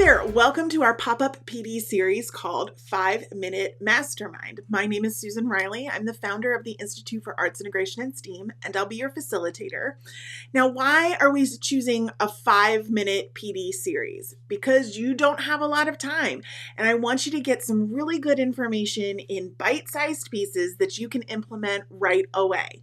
there, welcome to our pop-up PD series called 5-Minute Mastermind. My name is Susan Riley. I'm the founder of the Institute for Arts Integration and STEAM, and I'll be your facilitator. Now, why are we choosing a 5-minute PD series? Because you don't have a lot of time, and I want you to get some really good information in bite-sized pieces that you can implement right away.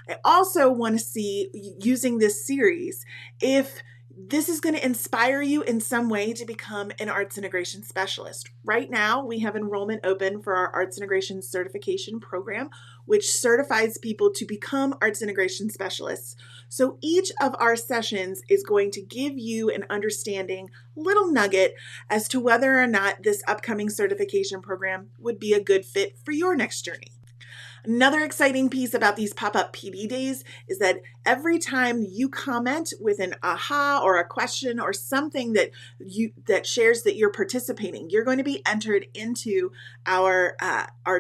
I also want to see, using this series, if this is going to inspire you in some way to become an arts integration specialist. Right now, we have enrollment open for our arts integration certification program, which certifies people to become arts integration specialists. So each of our sessions is going to give you an understanding, little nugget, as to whether or not this upcoming certification program would be a good fit for your next journey. Another exciting piece about these pop-up PD days is that every time you comment with an aha or a question or something that shares that you're participating, you're going to be entered into our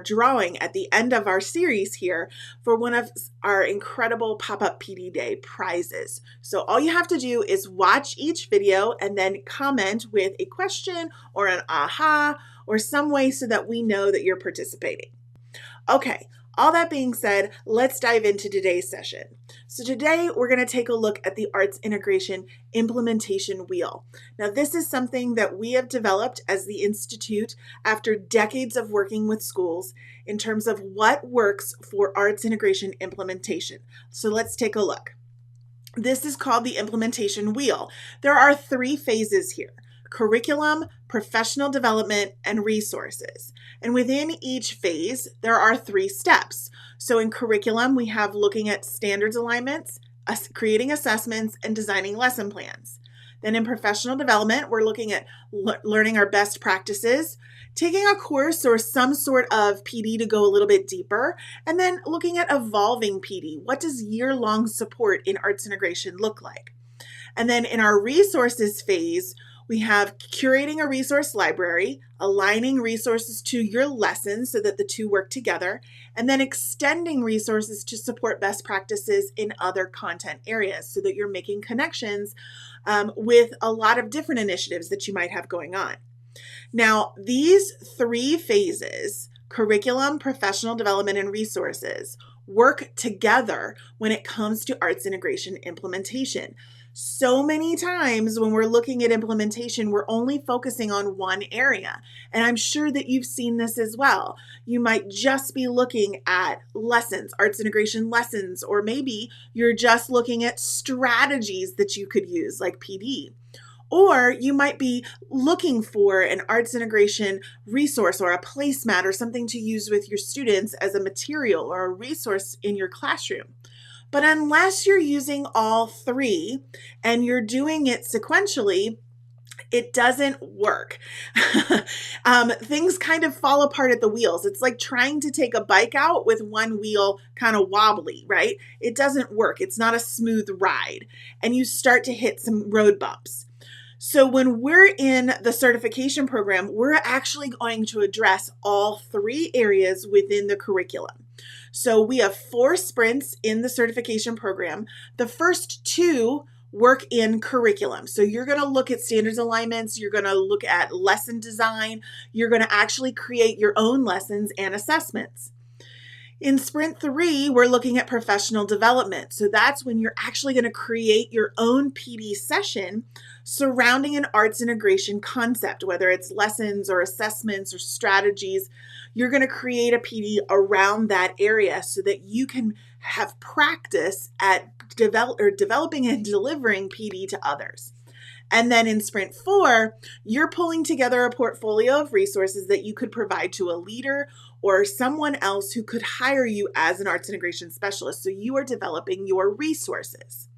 drawing at the end of our series here for one of our incredible pop-up PD day prizes. So all you have to do is watch each video and then comment with a question or an aha or some way so that we know that you're participating. Okay. All that being said, let's dive into today's session. So today we're going to take a look at the Arts Integration Implementation Wheel. Now this is something that we have developed as the Institute after decades of working with schools in terms of what works for arts integration implementation. So let's take a look. This is called the Implementation Wheel. There are 3 phases here: curriculum, professional development, and resources. And within each phase, there are 3 steps. So in curriculum, we have looking at standards alignments, creating assessments, and designing lesson plans. Then in professional development, we're looking at learning our best practices, taking a course or some sort of PD to go a little bit deeper, and then looking at evolving PD. What does year-long support in arts integration look like? And then in our resources phase, we have curating a resource library, aligning resources to your lessons so that the two work together, and then extending resources to support best practices in other content areas so that you're making connections with a lot of different initiatives that you might have going on. Now, these 3 phases, curriculum, professional development, and resources, work together when it comes to arts integration implementation. So many times when we're looking at implementation, we're only focusing on one area. And I'm sure that you've seen this as well. You might just be looking at lessons, arts integration lessons, or maybe you're just looking at strategies that you could use like PD. Or you might be looking for an arts integration resource or a placemat or something to use with your students as a material or a resource in your classroom. But unless you're using all 3 and you're doing it sequentially, it doesn't work. Things kind of fall apart at the wheels. It's like trying to take a bike out with one wheel kind of wobbly, right? It doesn't work. It's not a smooth ride. And you start to hit some road bumps. So when we're in the certification program, we're actually going to address all 3 areas within the curriculum. So we have 4 sprints in the certification program. The first 2 work in curriculum. So you're going to look at standards alignments, you're going to look at lesson design, you're going to actually create your own lessons and assessments. In sprint 3, we're looking at professional development. So that's when you're actually going to create your own PD session surrounding an arts integration concept, whether it's lessons or assessments or strategies. You're going to create a PD around that area so that you can have practice at developing and delivering PD to others. And then in sprint 4, you're pulling together a portfolio of resources that you could provide to a leader or someone else who could hire you as an arts integration specialist. So you are developing your resources.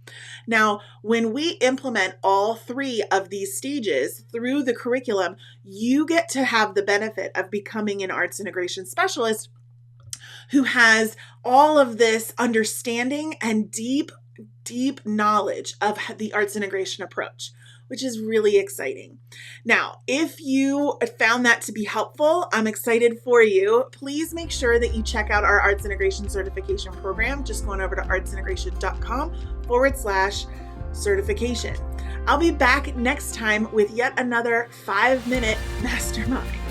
Now, when we implement all 3 of these stages through the curriculum, you get to have the benefit of becoming an arts integration specialist who has all of this understanding and deep knowledge of the arts integration approach, which is really exciting. Now, if you found that to be helpful, I'm excited for you. Please make sure that you check out our Arts Integration Certification Program. Just going over to artsintegration.com/certification. I'll be back next time with yet another 5-minute mastermind.